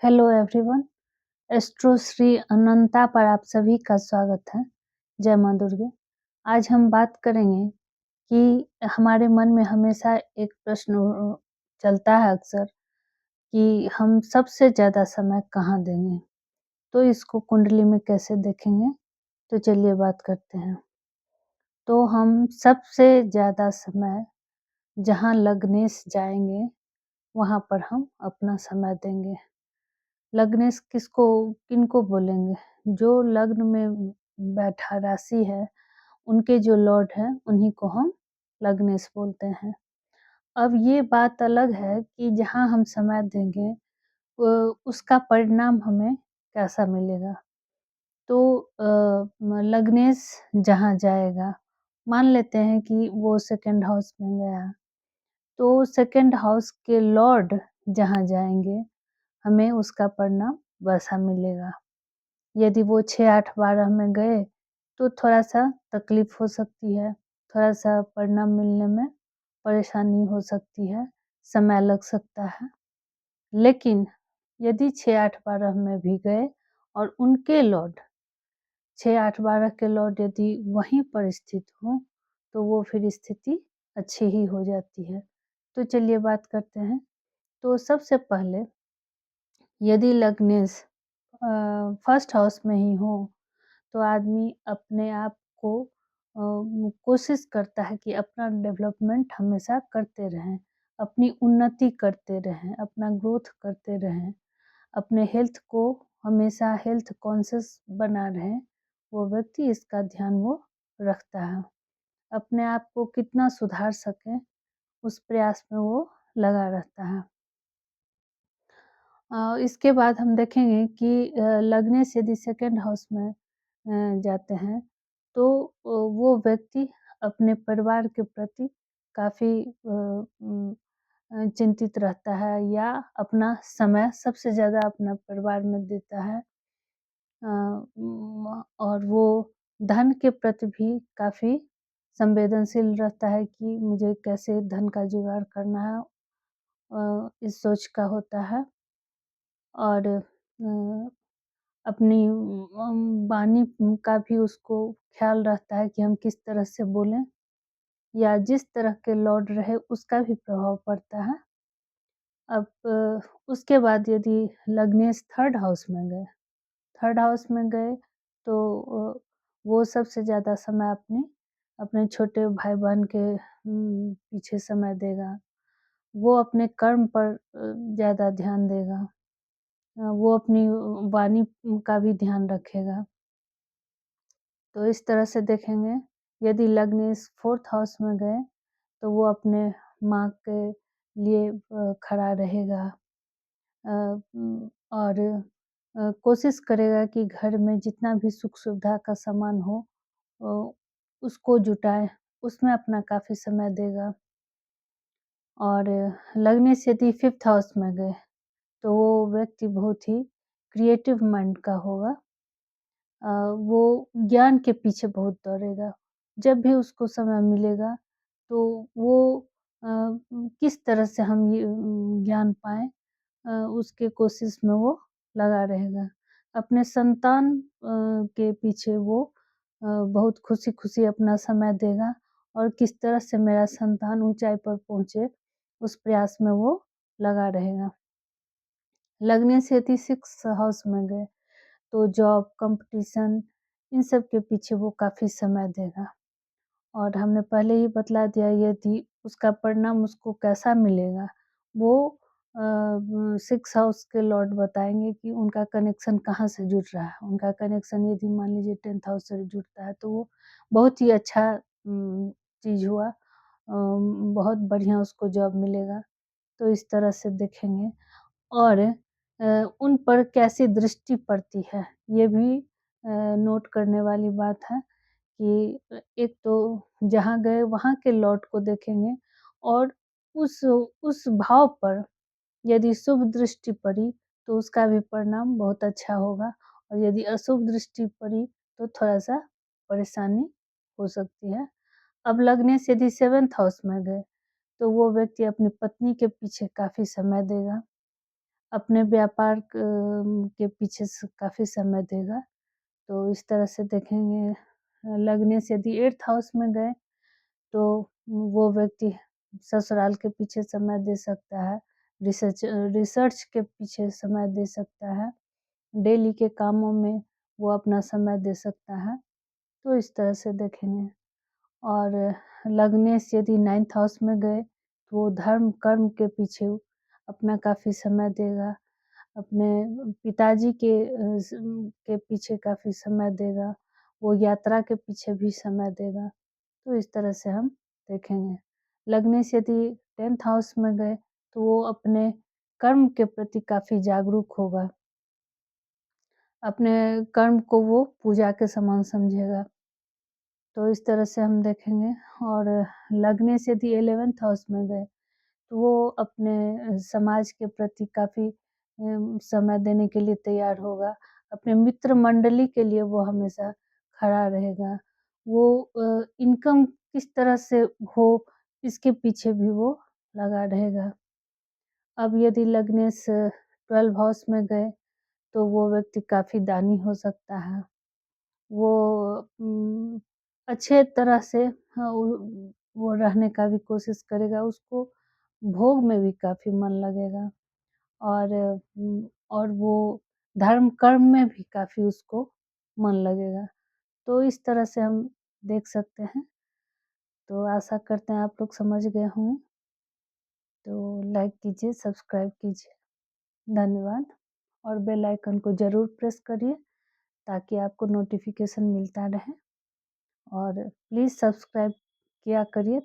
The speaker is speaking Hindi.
हेलो एवरीवन, एस्ट्रो श्री अनंता पर आप सभी का स्वागत है। जय माँ दुर्गे। आज हम बात करेंगे कि हमारे मन में हमेशा एक प्रश्न चलता है अक्सर कि हम सबसे ज़्यादा समय कहाँ देंगे? तो इसको कुंडली में कैसे देखेंगे? तो चलिए बात करते हैं। तो हम सबसे ज़्यादा समय जहाँ लग्नेश जाएँगे, वहाँ पर हम अपना समय देंगे। लग्नेश किनको बोलेंगे? जो लग्न में बैठा राशि है, उनके जो लॉर्ड हैं, उन्हीं को हम लग्नेश बोलते हैं। अब ये बात अलग है कि जहाँ हम समय देंगे उसका परिणाम हमें कैसा मिलेगा। तो लग्नेश जहाँ जाएगा, मान लेते हैं कि वो सेकंड हाउस में गया, तो सेकंड हाउस के लॉर्ड जहाँ जाएँगे, हमें उसका परिणाम वैसा मिलेगा। यदि वो 6, 8, 12 में गए, तो थोड़ा-सा तकलीफ़ हो सकती है, थोड़ा-सा परिणाम मिलने में परेशानी हो सकती है, समय लग सकता है। लेकिन यदि 6, 8, 12 में भी गए और उनके लॉर्ड 6, 8, 12 के लॉर्ड यदि वहीं पर स्थित हों, तो वो फिर स्थिति अच्छी ही हो जाती है। तो चलिए बात करते हैं। तो सबसे पहले यदि लग्नेश फर्स्ट हाउस में ही हो, तो आदमी अपने आप को कोशिश करता है कि अपना डेवलपमेंट हमेशा करते रहें, अपनी उन्नति करते रहें, अपना ग्रोथ करते रहें, अपने हेल्थ को हमेशा हेल्थ कॉन्शियस बना रहें, वो व्यक्ति इसका ध्यान वो रखता है। अपने आप को कितना सुधार सकें, उस प्रयास में वो लगा रहता है। इसके बाद हम देखेंगे कि लग्नेश यदि सेकंड हाउस में जाते हैं, तो वो व्यक्ति अपने परिवार के प्रति काफ़ी चिंतित रहता है या अपना समय सबसे ज़्यादा अपना परिवार में देता है। और वो धन के प्रति भी काफ़ी संवेदनशील रहता है कि मुझे कैसे धन का जुगाड़ करना है, इस सोच का होता है। और अपनी वाणी का भी उसको ख़्याल रहता है कि हम किस तरह से बोलें या जिस तरह के लॉर्ड रहे उसका भी प्रभाव पड़ता है। अब उसके बाद यदि लग्नेश थर्ड हाउस में गए तो वो सबसे ज़्यादा समय अपने छोटे भाई-बहन के पीछे समय देगा। वो अपने कर्म पर ज़्यादा ध्यान देगा। वो अपनी वाणी का भी ध्यान रखेगा। तो इस तरह से देखेंगे, यदि लग्नेश फोर्थ हाउस में गए, तो वो अपने माँ के लिए खड़ा रहेगा। और कोशिश करेगा कि घर में जितना भी सुख-सुविधा का सामान हो अ, उसको जुटाए, उसमें अपना काफ़ी समय देगा। और लग्नेश यदि फिफ्थ हाउस में गए, तो वो व्यक्ति बहुत ही क्रिएटिव माइंड का होगा। वो ज्ञान के पीछे बहुत दौड़ेगा। जब भी उसको समय मिलेगा, तो वो किस तरह से हम ये ज्ञान पाएँ, उसके कोशिश में वो लगा रहेगा। अपने संतान के पीछे वो बहुत खुशी-खुशी अपना समय देगा और किस तरह से मेरा संतान ऊँचाई पर पहुँचे, उस प्रयास में वो लगा रहेगा। लग्नेश यदि सिक्स्थ हाउस में गए, तो जॉब, कॉम्पिटिशन इन सब के पीछे वो काफ़ी समय देगा। और हमने पहले ही बतला दिया यदि उसका परिणाम उसको कैसा मिलेगा, वो 6 हाउस के लॉर्ड बताएँगे कि उनका कनेक्शन कहाँ से जुड़ रहा है। उनका कनेक्शन यदि मान लीजिए 10th हाउस से जुड़ता है, तो वो बहुत ही अच्छा चीज़ हुआ। बहुत बढ़िया उसको जॉब मिलेगा, तो इस तरह से देखेंगे। और उन पर कैसी दृष्टि पड़ती है, ये भी नोट करने वाली बात है कि एक तो जहाँ गए वहाँ के लॉर्ड को देखेंगे और उस भाव पर यदि शुभ दृष्टि पड़ी, तो उसका भी परिणाम बहुत अच्छा होगा और यदि अशुभ दृष्टि पड़ी, तो थोड़ा-सा परेशानी हो सकती है। अब लग्नेश यदि 7th हाउस में गए, तो वो व्यक्ति अपनी पत्नी के पीछे काफ़ी समय देगा। अपने व्यापार के पीछे काफ़ी समय देगा। तो इस तरह से देखेंगे लगने से यदि 8th हाउस में गए तो वो व्यक्ति ससुराल के पीछे समय दे सकता है, रिसर्च के पीछे समय दे सकता है, डेली के कामों में वो अपना समय दे सकता है। तो इस तरह से देखेंगे और लगने से यदि 9th हाउस में गए तो वो धर्म कर्म के पीछे अपना काफ़ी समय देगा, अपने पिताजी के पीछे काफ़ी समय देगा, वो यात्रा के पीछे भी समय देगा। तो इस तरह से हम देखेंगे। लगने से यदि 10th हाउस में गए तो वो अपने कर्म के प्रति काफ़ी जागरूक होगा। अपने कर्म को वो पूजा के समान समझेगा। तो इस तरह से हम देखेंगे और लगने से यदि 11th हाउस में गए तो वो अपने समाज के प्रति काफ़ी समय देने के लिए तैयार होगा। अपने मित्र मंडली के लिए वो हमेशा खड़ा रहेगा। वो इनकम किस तरह से हो इसके पीछे भी वो लगा रहेगा। अब यदि लगने से 12 हाउस में गए तो वो व्यक्ति काफ़ी दानी हो सकता है। वो अच्छे तरह से वो रहने का भी कोशिश करेगा, उसको भोग में भी काफ़ी मन लगेगा और वो धर्म कर्म में भी काफ़ी उसको मन लगेगा। तो इस तरह से हम देख सकते हैं। तो आशा करते हैं आप लोग समझ गए होंगे। तो लाइक कीजिए, सब्सक्राइब कीजिए। धन्यवाद और बेल आइकन को ज़रूर प्रेस करिए ताकि आपको नोटिफ़िकेशन मिलता रहे और प्लीज़ सब्सक्राइब किया करिए